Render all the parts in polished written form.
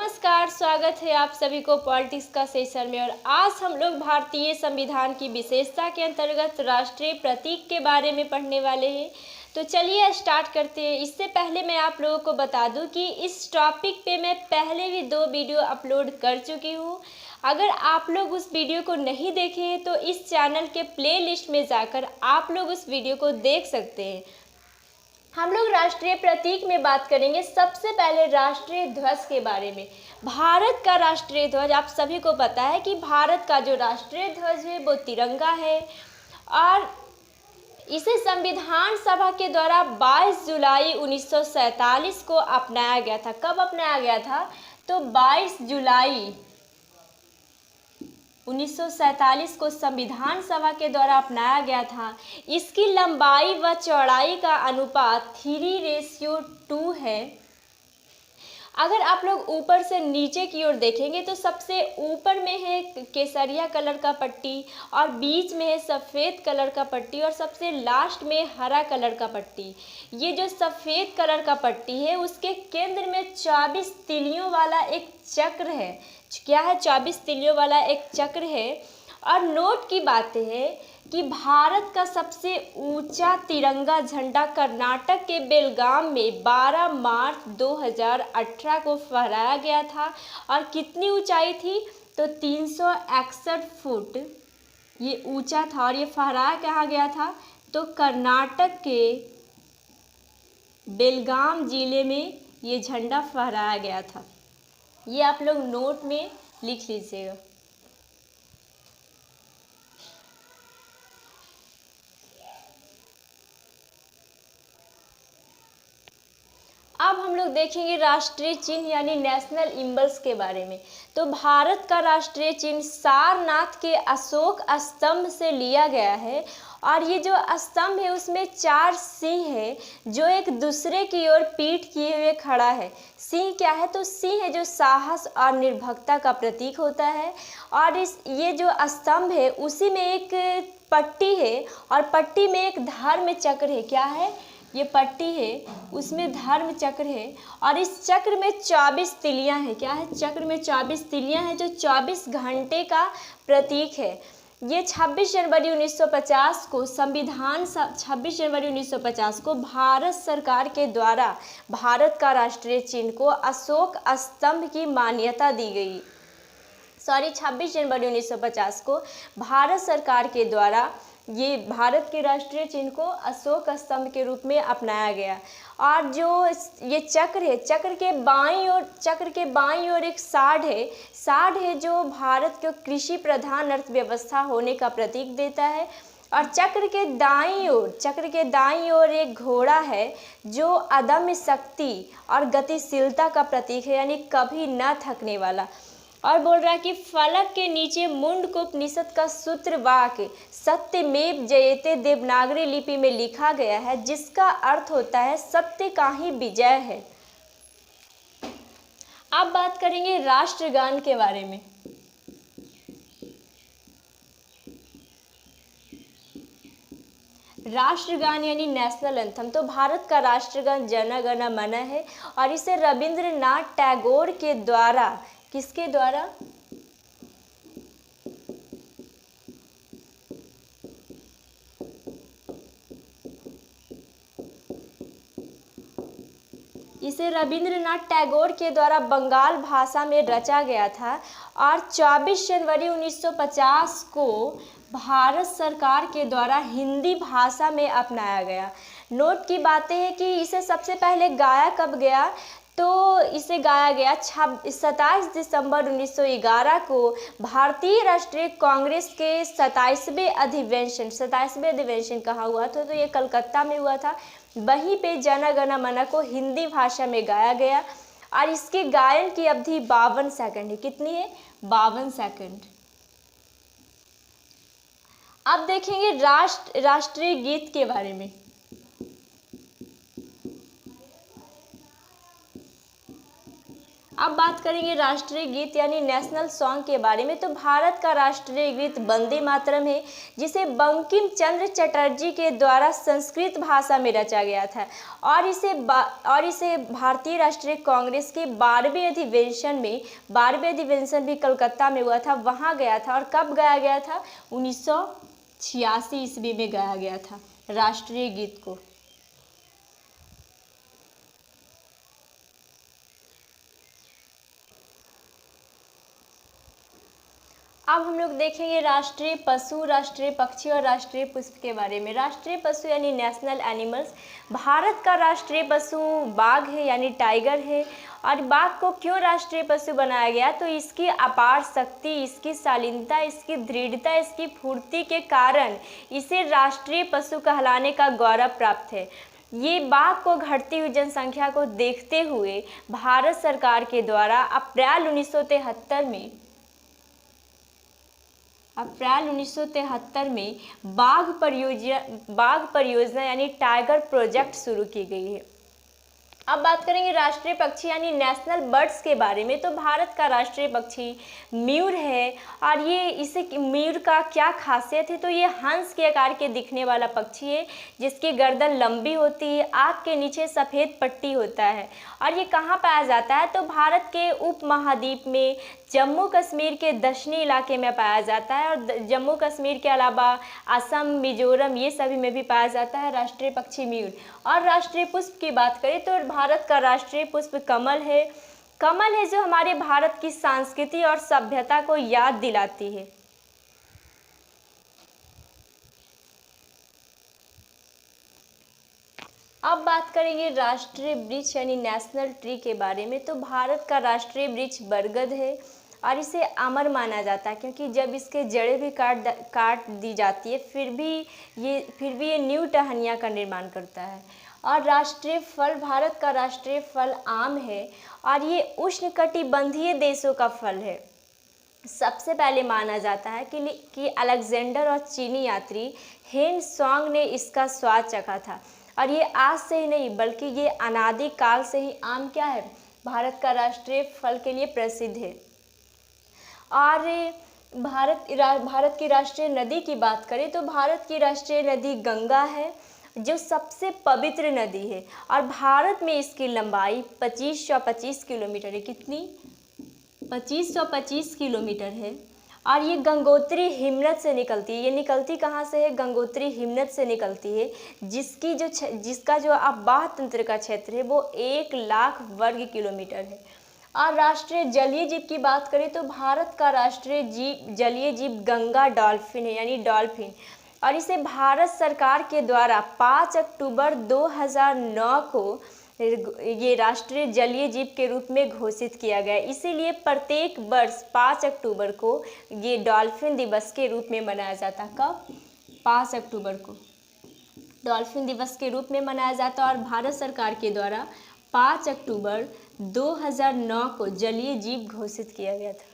नमस्कार, स्वागत है आप सभी को पॉलिटिक्स का सेशन में। और आज हम लोग भारतीय संविधान की विशेषता के अंतर्गत राष्ट्रीय प्रतीक के बारे में पढ़ने वाले हैं। तो चलिए स्टार्ट करते हैं। इससे पहले मैं आप लोगों को बता दूं कि इस टॉपिक पे मैं पहले भी 2 वीडियो अपलोड कर चुकी हूँ। अगर आप लोग उस वीडियो को नहीं देखे हैं तो इस चैनल के प्लेलिस्ट में जाकर आप लोग उस वीडियो को देख सकते हैं। हम लोग राष्ट्रीय प्रतीक में बात करेंगे। सबसे पहले राष्ट्रीय ध्वज के बारे में। भारत का राष्ट्रीय ध्वज आप सभी को पता है कि भारत का जो राष्ट्रीय ध्वज है वो तिरंगा है और इसे संविधान सभा के द्वारा 22 जुलाई 1947 को अपनाया गया था। कब अपनाया गया था? तो 22 जुलाई 1947 को संविधान सभा के द्वारा अपनाया गया था। इसकी लंबाई व चौड़ाई का अनुपात 3:2 है। अगर आप लोग ऊपर से नीचे की ओर देखेंगे तो सबसे ऊपर में है केसरिया कलर का पट्टी और बीच में है सफ़ेद कलर का पट्टी और सबसे लास्ट में हरा कलर का पट्टी। ये जो सफ़ेद कलर का पट्टी है उसके केंद्र में 24 तिलियों वाला एक चक्र है। क्या है? 24 तिलियों वाला एक चक्र है। और नोट की बात है कि भारत का सबसे ऊंचा तिरंगा झंडा कर्नाटक के बेलगाम में 12 मार्च 2018 को फहराया गया था। और कितनी ऊंचाई थी? तो 361 फुट ये ऊंचा था। और ये फहराया कहाँ गया था? तो कर्नाटक के बेलगाम जिले में ये झंडा फहराया गया था। ये आप लोग नोट में लिख लीजिएगा। अब हम लोग देखेंगे राष्ट्रीय चिन्ह यानी नेशनल इम्बल्स के बारे में। तो भारत का राष्ट्रीय चिन्ह सारनाथ के अशोक स्तंभ से लिया गया है। और ये जो स्तंभ है उसमें 4 सिंह है जो एक दूसरे की ओर पीठ किए हुए खड़ा है। सिंह क्या है? तो सिंह है जो साहस और निर्भीकता का प्रतीक होता है। और ये जो स्तंभ है उसी में एक पट्टी है और पट्टी में एक धर्म चक्र है। क्या है? ये पट्टी है उसमें धर्म चक्र है और इस चक्र में 24 तिलियां हैं। क्या है? चक्र में 24 तिलियां हैं जो 24 घंटे का प्रतीक है। ये 26 जनवरी 1950 को 26 जनवरी 1950 को भारत सरकार के द्वारा भारत का राष्ट्रीय चिन्ह को अशोक स्तंभ की मान्यता दी गई। 26 जनवरी 1950 को भारत सरकार के द्वारा ये भारत के राष्ट्रीय चिन्ह को अशोक स्तंभ के रूप में अपनाया गया। और जो ये चक्र है चक्र के बाईं ओर एक साढ़ है जो भारत को कृषि प्रधान अर्थव्यवस्था होने का प्रतीक देता है। और चक्र के दाईं ओर एक घोड़ा है जो अदम्य शक्ति और गतिशीलता का प्रतीक है यानी कभी न थकने वाला। और बोल रहा है कि फलक के नीचे मुंडकोपनिषद का सूत्र वाक्य सत्यमेव जयते देवनागरी लिपि में लिखा गया है जिसका अर्थ होता है सत्य का ही विजय है। अब बात करेंगे राष्ट्रगान के बारे में। राष्ट्रगान यानी नेशनल एंथम। तो भारत का राष्ट्रगान जन गण मन है और इसे रविंद्रनाथ टैगोर के द्वारा किसके द्वारा? इसे रविंद्रनाथ टैगोर के द्वारा बंगाल भाषा में रचा गया था। और 24 जनवरी 1950 को भारत सरकार के द्वारा हिंदी भाषा में अपनाया गया। नोट की बातें हैं कि इसे सबसे पहले गाया कब गया? तो इसे गाया गया 27 दिसंबर 1911 को भारतीय राष्ट्रीय कांग्रेस के 27वें अधिवेशन कहा हुआ था। तो ये कलकत्ता में हुआ था। वहीं पे जन गण मन को हिंदी भाषा में गाया गया और इसके गायन की अवधि 52 सेकंड है। कितनी है? 52 सेकंड। अब देखेंगे राष्ट्रीय गीत के बारे में। अब बात करेंगे राष्ट्रीय गीत यानी नेशनल सॉन्ग के बारे में। तो भारत का राष्ट्रीय गीत वंदे मातरम है, जिसे बंकिम चंद्र चटर्जी के द्वारा संस्कृत भाषा में रचा गया था और इसे भारतीय राष्ट्रीय कांग्रेस के 12वें अधिवेशन भी कलकत्ता में हुआ था, वहाँ गया था। और कब गाया गया था? 1986 ईस्वी में गाया गया था राष्ट्रीय गीत को। अब हम लोग देखेंगे राष्ट्रीय पशु, राष्ट्रीय पक्षी और राष्ट्रीय पुष्प के बारे में। राष्ट्रीय पशु यानी नेशनल एनिमल्स। भारत का राष्ट्रीय पशु बाघ है यानी टाइगर है। और बाघ को क्यों राष्ट्रीय पशु बनाया गया? तो इसकी अपार शक्ति, इसकी शालीनता, इसकी दृढ़ता, इसकी फुर्ती के कारण इसे राष्ट्रीय पशु कहलाने का गौरव प्राप्त है। ये बाघ को घटती हुई जनसंख्या को देखते हुए भारत सरकार के द्वारा अप्रैल 1973 में बाघ परियोजना यानी टाइगर प्रोजेक्ट शुरू की गई है। अब बात करेंगे राष्ट्रीय पक्षी यानी नेशनल बर्ड्स के बारे में। तो भारत का राष्ट्रीय पक्षी मयूर है। और इसे मयूर का क्या खासियत है? तो ये हंस के आकार के दिखने वाला पक्षी है, जिसकी गर्दन लंबी होती है, आँख के नीचे सफ़ेद पट्टी होता है। और ये कहाँ पाया जाता है? तो भारत के उपमहाद्वीप में जम्मू कश्मीर के दक्षिणी इलाके में पाया जाता है। और जम्मू कश्मीर के अलावा असम, मिजोरम, ये सभी में भी पाया जाता है राष्ट्रीय पक्षी मयूर। और राष्ट्रीय पुष्प की बात करें तो भारत का राष्ट्रीय पुष्प कमल है। कमल है जो हमारे भारत की संस्कृति और सभ्यता को याद दिलाती है। अब बात करेंगे राष्ट्रीय वृक्ष यानी नेशनल ट्री के बारे में। तो भारत का राष्ट्रीय वृक्ष बरगद है और इसे अमर माना जाता है, क्योंकि जब इसके जड़ें भी काट दी जाती है फिर भी ये न्यू टहनियाँ का निर्माण करता है। और राष्ट्रीय फल, भारत का राष्ट्रीय फल आम है और ये उष्णकटिबंधीय देशों का फल है। सबसे पहले माना जाता है कि अलेक्जेंडर और चीनी यात्री हेन सांग ने इसका स्वाद चखा था। और ये आज से ही नहीं बल्कि ये अनादि काल से ही आम क्या है? भारत का राष्ट्रीय फल के लिए प्रसिद्ध है। और भारत की राष्ट्रीय नदी की बात करें तो भारत की राष्ट्रीय नदी गंगा है, जो सबसे पवित्र नदी है। और भारत में इसकी लंबाई 2525 किलोमीटर है। कितनी? 2525 किलोमीटर है। और ये गंगोत्री हिमनद से निकलती है। ये निकलती कहाँ से है? गंगोत्री हिमनद से निकलती है, जिसका जो अब्बाह तंत्र का क्षेत्र है वो 1,00,000 वर्ग किलोमीटर है। और राष्ट्रीय जलीय जीव की बात करें तो भारत का राष्ट्रीय जलीय जीव गंगा डॉल्फिन है यानी डॉल्फिन। और इसे भारत सरकार के द्वारा 5 अक्टूबर 2009 को ये राष्ट्रीय जलीय जीव के रूप में घोषित किया गया। इसीलिए प्रत्येक वर्ष 5 अक्टूबर को ये डॉल्फिन दिवस के रूप में मनाया जाता है। कब? 5 अक्टूबर को डॉल्फिन दिवस के रूप में मनाया जाता है। और भारत सरकार के द्वारा 5 अक्टूबर 2009 को जलीय जीव घोषित किया गया था।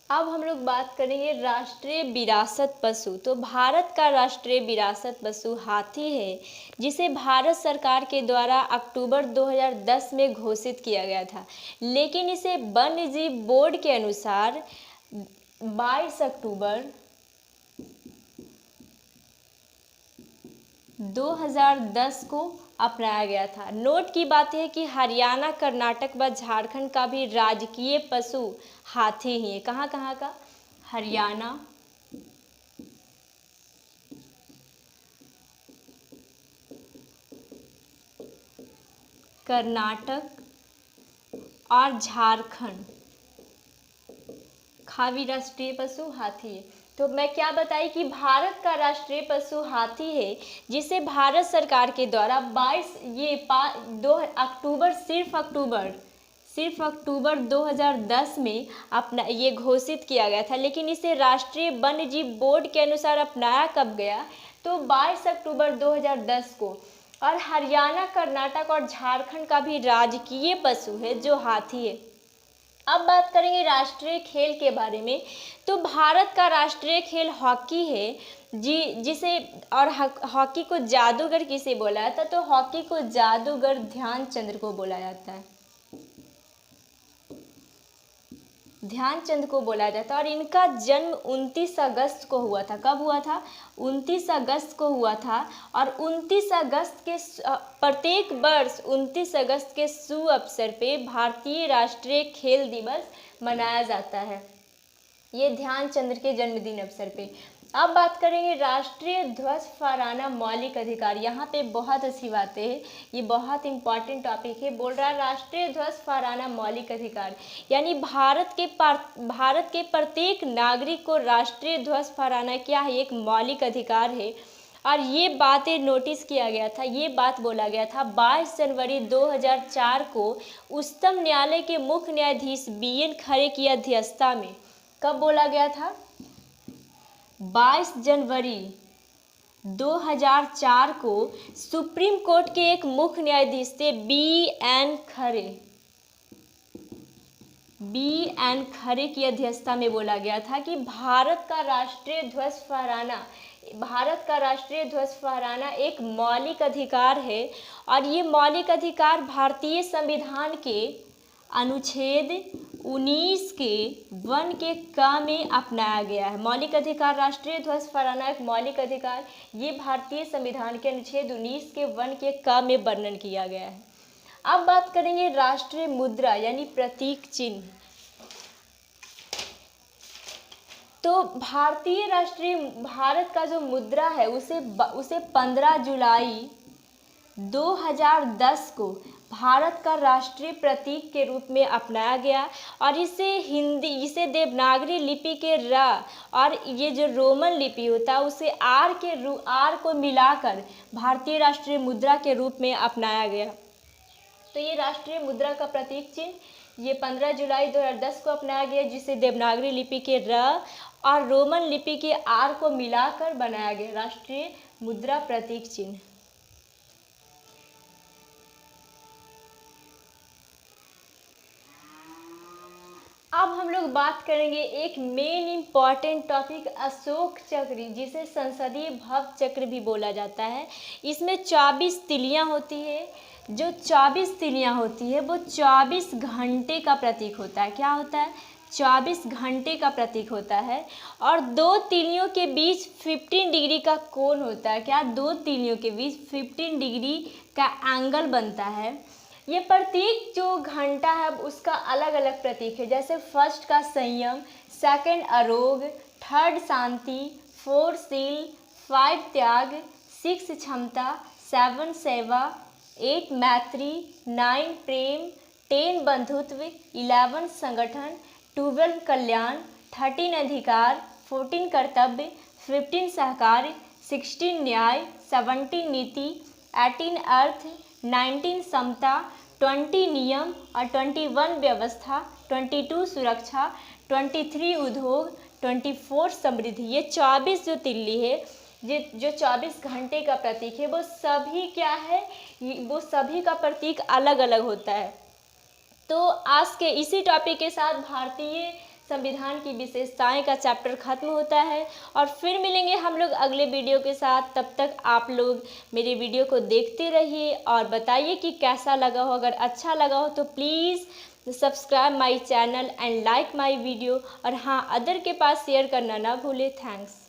अब हम लोग बात करेंगे राष्ट्रीय विरासत पशु। तो भारत का राष्ट्रीय विरासत पशु हाथी है, जिसे भारत सरकार के द्वारा अक्टूबर 2010 में घोषित किया गया था। लेकिन इसे वन्यजीव बोर्ड के अनुसार 22 अक्टूबर 2010 को अपनाया गया था। नोट की बात है कि हरियाणा, कर्नाटक व झारखंड का भी राजकीय पशु हाथी ही है। कहाँ कहाँ का? हरियाणा, कर्नाटक और झारखंड का भी राष्ट्रीय पशु हाथी है। तो मैं क्या बताई कि भारत का राष्ट्रीय पशु हाथी है, जिसे भारत सरकार के द्वारा 2 सिर्फ अक्टूबर 2010 में ये घोषित किया गया था। लेकिन इसे राष्ट्रीय वन्यजीव बोर्ड के अनुसार अपनाया कब गया? तो 22 अक्टूबर 2010 को। और हरियाणा, कर्नाटक और झारखंड का भी राजकीय पशु है जो हाथी है। अब बात करेंगे राष्ट्रीय खेल के बारे में। तो भारत का राष्ट्रीय खेल हॉकी है, जिसे और हॉकी को जादूगर किसे बोला जाता है? तो हॉकी को जादूगर ध्यानचंद को बोला जाता है, ध्यानचंद को बोला जाता है। और इनका जन्म 29 अगस्त को हुआ था। कब हुआ था? 29 अगस्त को हुआ था। और 29 अगस्त के प्रत्येक वर्ष 29 अगस्त के शुभ अवसर पे भारतीय राष्ट्रीय खेल दिवस मनाया जाता है, ये ध्यानचंद के जन्मदिन अवसर पे। अब बात करेंगे राष्ट्रीय ध्वज फहराना मौलिक अधिकार। यहाँ पे बहुत अच्छी बातें हैं, ये बहुत इंपॉर्टेंट टॉपिक है। बोल रहा है राष्ट्रीय ध्वज फहराना मौलिक अधिकार, यानी भारत के प्रत्येक नागरिक को राष्ट्रीय ध्वज फहराना क्या है? एक मौलिक अधिकार है। और ये बातें नोटिस किया गया था, ये बात बोला गया था 22 जनवरी 2004 को उच्चतम न्यायालय के मुख्य न्यायाधीश BN खरे की अध्यक्षता में। कब बोला गया था? 22 जनवरी 2004 को सुप्रीम कोर्ट के एक मुख्य न्यायाधीश थे BN खरे की अध्यक्षता में बोला गया था कि भारत का राष्ट्रीय ध्वज फहराना एक मौलिक अधिकार है। और ये मौलिक अधिकार भारतीय संविधान के अनुच्छेद 19 के 1 के क में अपनाया गया है। मौलिक अधिकार, राष्ट्रीय ध्वज फहराना एक मौलिक अधिकार, ये भारतीय संविधान के अनुच्छेद 19 के 1 के क में वर्णन किया गया है। अब बात करेंगे राष्ट्रीय मुद्रा यानी प्रतीक चिन्ह। तो भारत का जो मुद्रा है उसे 15 जुलाई 2010 को भारत का राष्ट्रीय प्रतीक के रूप में अपनाया गया। और इसे देवनागरी लिपि के र और ये जो रोमन लिपि होता है उसे आर को मिलाकर भारतीय राष्ट्रीय मुद्रा के रूप में अपनाया गया। तो ये राष्ट्रीय मुद्रा का प्रतीक चिन्ह ये 15 जुलाई 2010 को अपनाया गया, जिसे देवनागरी लिपि के र और रोमन लिपि के आर को मिलाकर बनाया गया राष्ट्रीय मुद्रा प्रतीक चिन्ह। अब हम लोग बात करेंगे एक मेन इम्पॉर्टेंट टॉपिक अशोक चक्र, जिसे संसदीय भव चक्र भी बोला जाता है। इसमें 24 तिलियां होती है। जो 24 तिलियां होती है वो 24 घंटे का प्रतीक होता है। क्या होता है? 24 घंटे का प्रतीक होता है। और दो तिलियों के बीच 15 डिग्री का कोण होता है। क्या? दो तिलियों के बीच 15 डिग्री का एंगल बनता है। ये प्रतीक जो घंटा है उसका अलग अलग प्रतीक है, जैसे फर्स्ट का संयम, सेकंड अरोग, थर्ड शांति, 4 शील, 5 त्याग, 6 क्षमता, 7 सेवा, 8 मैत्री, 9 प्रेम, 10 बंधुत्व, 11 संगठन, 12 कल्याण, 13 अधिकार, 14 कर्तव्य, 15 सहकार, 16 न्याय, 17 नीति, 18 अर्थ, 19 समता, 20 नियम और 21 व्यवस्था, 22 सुरक्षा, 23 उद्योग, 24 समृद्धि। ये 24 जो तिल्ली है, ये जो 24 घंटे का प्रतीक है, वो सभी क्या है? वो सभी का प्रतीक अलग अलग होता है। तो आज के इसी टॉपिक के साथ भारतीय संविधान की विशेषताएं का चैप्टर खत्म होता है। और फिर मिलेंगे हम लोग अगले वीडियो के साथ। तब तक आप लोग मेरे वीडियो को देखते रहिए और बताइए कि कैसा लगा हो। अगर अच्छा लगा हो तो please subscribe my channel and like my video. और हाँ, अदर के पास शेयर करना ना भूलें। थैंक्स।